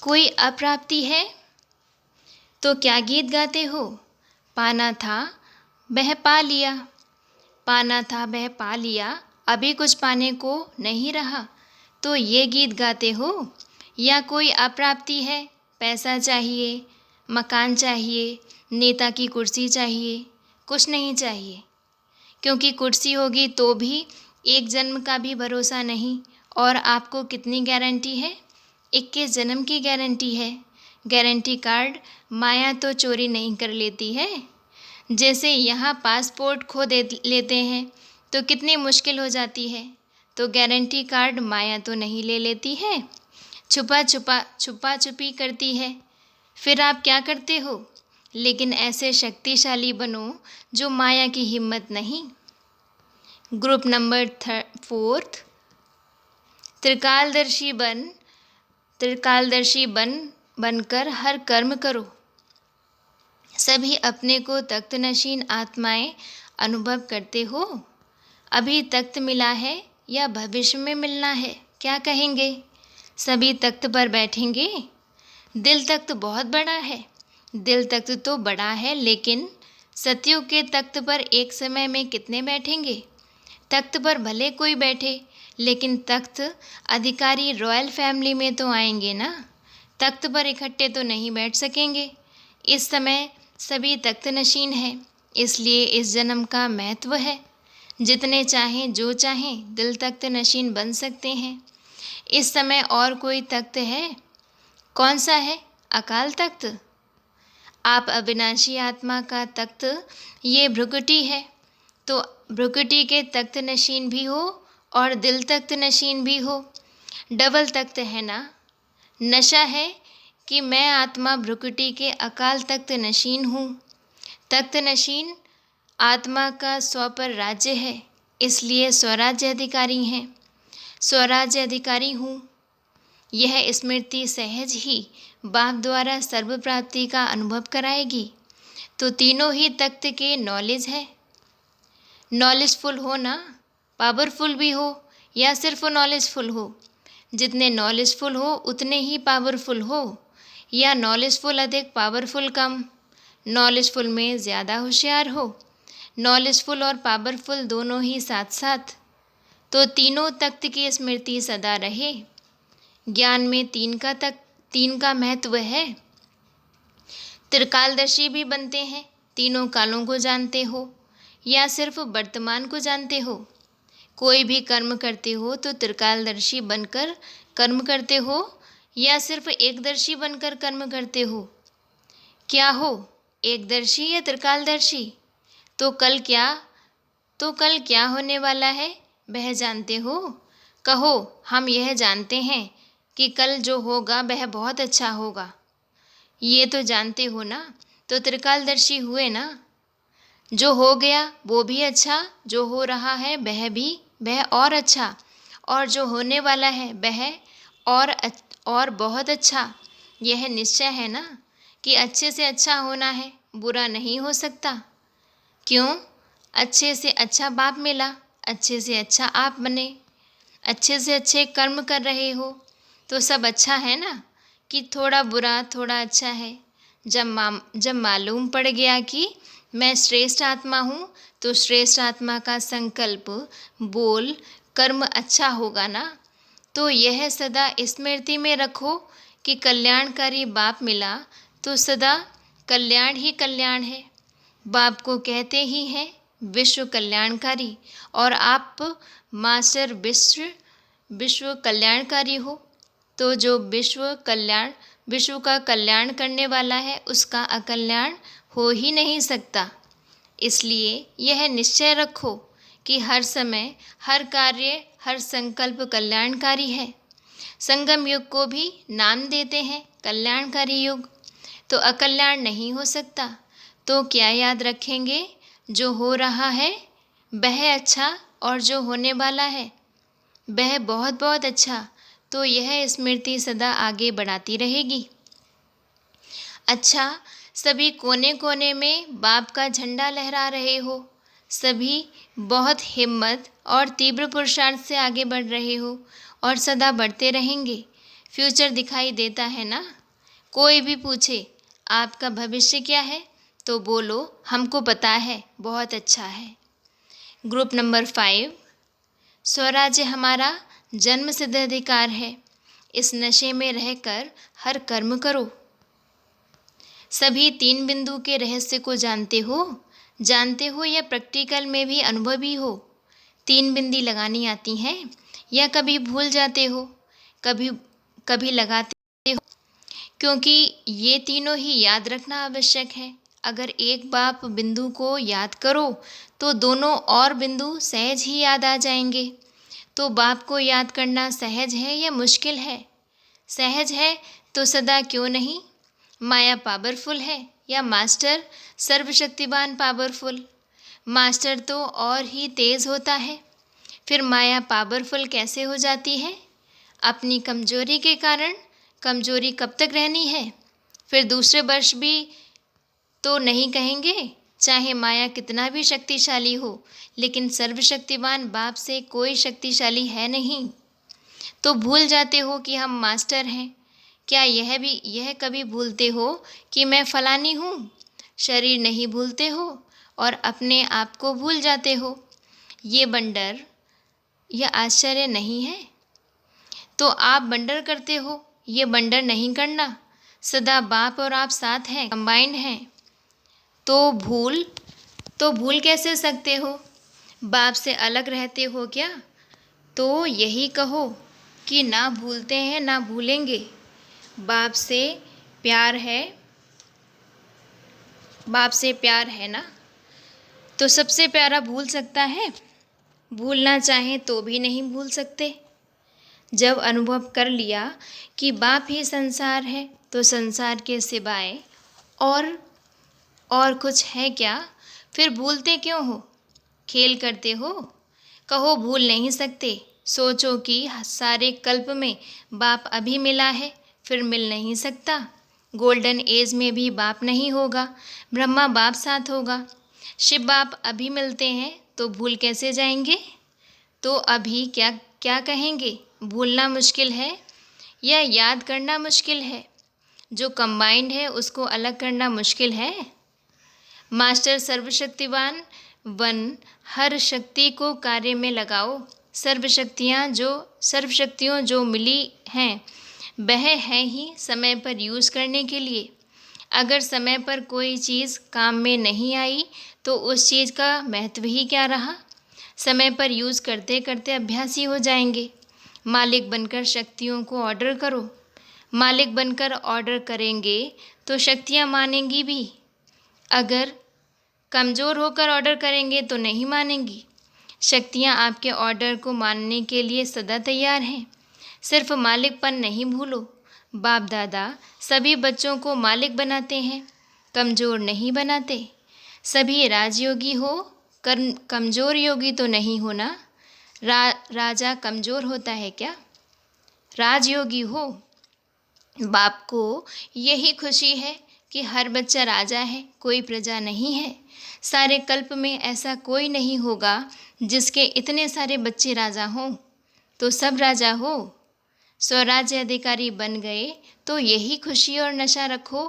कोई अप्राप्ति है तो क्या गीत गाते हो? पाना था वह पा लिया, पाना था वह पा लिया, अभी कुछ पाने को नहीं रहा। तो ये गीत गाते हो? या कोई अप्राप्ति है, पैसा चाहिए, मकान चाहिए, नेता की कुर्सी चाहिए? कुछ नहीं चाहिए, क्योंकि कुर्सी होगी तो भी एक जन्म का भी भरोसा नहीं। और आपको कितनी गारंटी है? 21 जन्म की गारंटी है। गारंटी कार्ड माया तो चोरी नहीं कर लेती है। जैसे यहाँ पासपोर्ट खो दे लेते हैं तो कितनी मुश्किल हो जाती है, तो गारंटी कार्ड माया तो नहीं ले लेती है, छुपा छुपी करती है। फिर आप क्या करते हो? लेकिन ऐसे शक्तिशाली बनो जो माया की हिम्मत नहीं। ग्रुप नंबर 4, त्रिकालदर्शी बनकर हर कर्म करो। सभी अपने को तख्त नशीन आत्माएं अनुभव करते हो। अभी तख्त मिला है या भविष्य में मिलना है, क्या कहेंगे? सभी तख्त पर बैठेंगे। दिल तख्त बहुत बड़ा है, दिल तख्त तो बड़ा है, लेकिन सतयुग के तख्त पर एक समय में कितने बैठेंगे? तख्त पर भले कोई बैठे, लेकिन तख्त अधिकारी रॉयल फैमिली में तो आएंगे ना, तख्त पर इकट्ठे तो नहीं बैठ सकेंगे। इस समय सभी तख्त नशीन हैं, इसलिए इस जन्म का महत्व है। जितने चाहें जो चाहें दिल तख्त नशीन बन सकते हैं। इस समय और कोई तख्त है? कौन सा है? अकाल तख्त। आप अविनाशी आत्मा का तख्त ये भ्रुकुटी है, तो भ्रुकुटी के तख्त नशीन भी हो और दिल तख्त नशीन भी हो, डबल तख्त है ना। नशा है कि मैं आत्मा भ्रुकुटी के अकाल तख्त नशीन हूँ। तख्त नशीन आत्मा का स्व पर राज्य है, इसलिए स्वराज्य अधिकारी हैं। स्वराज्य अधिकारी हूँ, यह स्मृति सहज ही बाप द्वारा सर्व प्राप्ति का अनुभव कराएगी। तो तीनों ही तख्त के नॉलेज है। नॉलेजफुल हो ना, पावरफुल भी हो या सिर्फ नॉलेजफुल हो। जितने नॉलेजफुल हो उतने ही पावरफुल हो, या नॉलेजफुल अधिक पावरफुल कम, नॉलेजफुल में ज़्यादा होशियार हो, नॉलेजफुल और पावरफुल दोनों ही साथ साथ। तो तीनों तख्त की स्मृति सदा रहे। ज्ञान में तीन का महत्व है। त्रिकालदर्शी भी बनते हैं, तीनों कालों को जानते हो या सिर्फ वर्तमान को जानते हो? कोई भी कर्म करते हो तो त्रिकालदर्शी बनकर कर्म करते हो या सिर्फ एकदर्शी बनकर कर्म करते हो? क्या हो, एकदर्शी या त्रिकालदर्शी? तो कल क्या होने वाला है वह जानते हो? कहो, हम यह जानते हैं कि कल जो होगा वह बहुत अच्छा होगा, ये तो जानते हो ना, तो त्रिकालदर्शी हुए ना। जो हो गया वो भी अच्छा, जो हो रहा है वह और अच्छा, और जो होने वाला है वह और बहुत अच्छा। यह निश्चय है ना कि अच्छे से अच्छा होना है, बुरा नहीं हो सकता। क्यों? अच्छे से अच्छा बाप मिला, अच्छे से अच्छा आप बने, अच्छे से अच्छे कर्म कर रहे हो, तो सब अच्छा है ना, कि थोड़ा बुरा थोड़ा अच्छा है। जब मालूम पड़ गया कि मैं श्रेष्ठ आत्मा हूँ, तो श्रेष्ठ आत्मा का संकल्प बोल कर्म अच्छा होगा ना। तो यह सदा स्मृति में रखो कि कल्याणकारी बाप मिला तो सदा कल्याण ही कल्याण है। बाप को कहते ही हैं विश्व कल्याणकारी, और आप मास्टर विश्व कल्याणकारी हो। तो जो विश्व का कल्याण करने वाला है उसका अकल्याण हो ही नहीं सकता। इसलिए यह निश्चय रखो कि हर समय, हर कार्य, हर संकल्प कल्याणकारी है। संगम युग को भी नाम देते हैं कल्याणकारी युग। तो अकल्याण नहीं हो सकता। तो क्या याद रखेंगे? जो हो रहा है वह अच्छा, और जो होने वाला है वह बहुत बहुत अच्छा। तो यह स्मृति सदा आगे बढ़ाती रहेगी। अच्छा, सभी कोने कोने में बाप का झंडा लहरा रहे हो। सभी बहुत हिम्मत और तीव्र पुरुषार्थ से आगे बढ़ रहे हो और सदा बढ़ते रहेंगे। फ्यूचर दिखाई देता है ना? कोई भी पूछे आपका भविष्य क्या है, तो बोलो हमको पता है, बहुत अच्छा है। ग्रुप नंबर 5, स्वराज्य हमारा जन्म सिद्ध अधिकार है। इस नशे में रहकर हर कर्म करो। सभी 3 बिंदु के रहस्य को जानते हो या प्रैक्टिकल में भी अनुभवी हो? 3 बिंदी लगानी आती हैं या कभी भूल जाते हो, कभी लगाते हो? क्योंकि ये तीनों ही याद रखना आवश्यक है। अगर एक बाप बिंदु को याद करो तो दोनों और बिंदु सहज ही याद आ जाएंगे। तो बाप को याद करना सहज है या मुश्किल है? सहज है तो सदा क्यों नहीं? माया पावरफुल है या मास्टर सर्वशक्तिवान पावरफुल? मास्टर तो और ही तेज़ होता है। फिर माया पावरफुल कैसे हो जाती है? अपनी कमजोरी के कारण। कमजोरी कब तक रहनी है? फिर दूसरे वर्ष भी तो नहीं कहेंगे। चाहे माया कितना भी शक्तिशाली हो, लेकिन सर्वशक्तिवान बाप से कोई शक्तिशाली है नहीं। तो भूल जाते हो कि हम मास्टर हैं। क्या यह कभी भूलते हो कि मैं फलानी हूँ? शरीर नहीं भूलते हो और अपने आप को भूल जाते हो। ये बंडर, यह आश्चर्य नहीं है? तो आप बंडर करते हो, ये बंडर नहीं करना। सदा बाप और आप साथ हैं, कंबाइंड हैं। तो भूल कैसे सकते हो? बाप से अलग रहते हो क्या? तो यही कहो कि ना भूलते हैं ना भूलेंगे। बाप से प्यार है ना? तो सबसे प्यारा भूल सकता है? भूलना चाहें तो भी नहीं भूल सकते। जब अनुभव कर लिया कि बाप ही संसार है, तो संसार के सिवाय और कुछ है क्या? फिर भूलते क्यों हो? खेल करते हो? कहो भूल नहीं सकते। सोचो कि सारे कल्प में बाप अभी मिला है, फिर मिल नहीं सकता। गोल्डन एज में भी बाप नहीं होगा, ब्रह्मा बाप साथ होगा। शिव बाप अभी मिलते हैं, तो भूल कैसे जाएंगे? तो अभी क्या कहेंगे? भूलना मुश्किल है या याद करना मुश्किल है? जो कंबाइंड है उसको अलग करना मुश्किल है? मास्टर सर्वशक्तिवान वन, हर शक्ति को कार्य में लगाओ। सर्वशक्तियों जो मिली हैं वह है ही समय पर यूज़ करने के लिए। अगर समय पर कोई चीज़ काम में नहीं आई तो उस चीज़ का महत्व ही क्या रहा? समय पर यूज़ करते करते अभ्यासी हो जाएंगे। मालिक बनकर शक्तियों को ऑर्डर करो। मालिक बनकर ऑर्डर करेंगे तो शक्तियाँ मानेंगी भी। अगर कमज़ोर होकर ऑर्डर करेंगे तो नहीं मानेंगी। शक्तियाँ आपके ऑर्डर को मानने के लिए सदा तैयार हैं। सिर्फ मालिकपन नहीं भूलो। बाप दादा सभी बच्चों को मालिक बनाते हैं, कमज़ोर नहीं बनाते। सभी राजयोगी हो, कमज़ोर योगी तो नहीं होना। राजा कमज़ोर होता है क्या? राजयोगी हो। बाप को यही खुशी है कि हर बच्चा राजा है, कोई प्रजा नहीं है। सारे कल्प में ऐसा कोई नहीं होगा जिसके इतने सारे बच्चे राजा हों। तो सब राजा हो। स्वराज्य अधिकारी बन गए तो यही खुशी और नशा रखो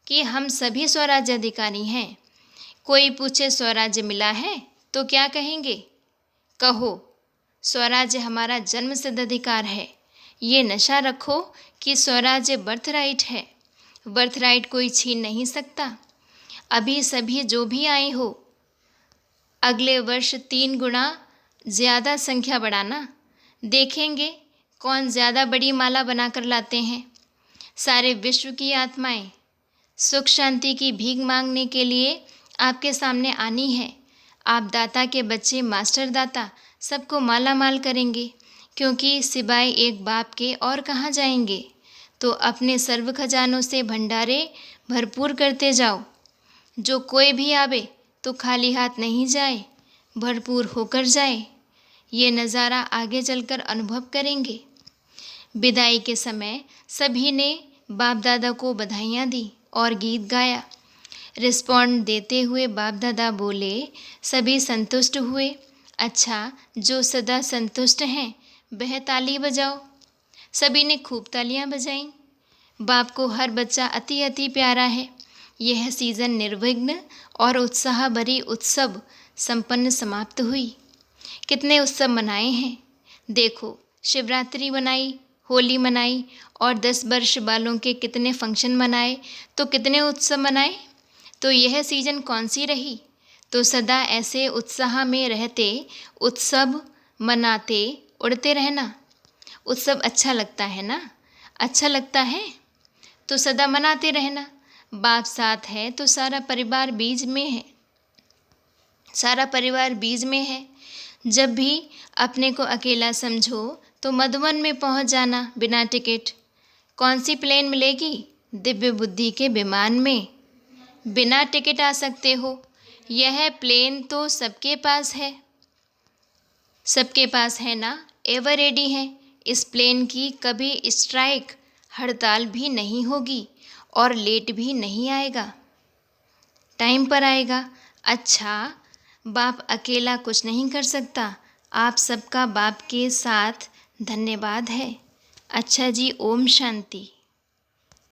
कि हम सभी स्वराज्य अधिकारी हैं। कोई पूछे स्वराज्य मिला है तो क्या कहेंगे? कहो स्वराज्य हमारा जन्म सिद्ध अधिकार है। ये नशा रखो कि स्वराज्य बर्थराइट है। बर्थराइट कोई छीन नहीं सकता। अभी सभी जो भी आए हो, अगले वर्ष 3 गुना ज़्यादा संख्या बढ़ाना। देखेंगे कौन ज़्यादा बड़ी माला बनाकर लाते हैं? सारे विश्व की आत्माएं सुख शांति की भीख मांगने के लिए आपके सामने आनी है। आप दाता के बच्चे मास्टर दाता सबको माला माल करेंगे, क्योंकि सिवाय एक बाप के और कहाँ जाएंगे। तो अपने सर्व खजानों से भंडारे भरपूर करते जाओ। जो कोई भी आवे तो खाली हाथ नहीं जाए, भरपूर होकर जाए। ये नज़ारा आगे चलकर अनुभव करेंगे। विदाई के समय सभी ने बाप दादा को बधाइयाँ दी और गीत गाया। रिस्पॉन्ड देते हुए बाप दादा बोले, सभी संतुष्ट हुए। अच्छा, जो सदा संतुष्ट हैं वह ताली बजाओ। सभी ने खूब तालियां बजाईं। बाप को हर बच्चा अति अति प्यारा है। यह सीज़न निर्विघ्न और उत्साह भरी उत्सव संपन्न समाप्त हुई। कितने उत्सव मनाए हैं। देखो, शिवरात्रि मनाई, होली मनाई और 10 वर्ष वालों के कितने फंक्शन मनाए, तो कितने उत्सव मनाए। तो यह सीज़न कौन सी रही। तो सदा ऐसे उत्साह में रहते, उत्सव मनाते, उड़ते रहना। उत्सव अच्छा लगता है ना? अच्छा लगता है तो सदा मनाते रहना। बाप साथ है तो सारा परिवार बीज में है। सारा परिवार बीज में है। जब भी अपने को अकेला समझो तो मधुवन में पहुंच जाना बिना टिकट। कौन सी प्लेन मिलेगी? दिव्य बुद्धि के विमान में बिना टिकट आ सकते हो। यह प्लेन तो सबके पास है। सबके पास है ना? एवर रेडी है। इस प्लेन की कभी स्ट्राइक हड़ताल भी नहीं होगी और लेट भी नहीं आएगा, टाइम पर आएगा। अच्छा, बाप अकेला कुछ नहीं कर सकता। आप सबका बाप के साथ धन्यवाद है। अच्छा जी, ओम शांति।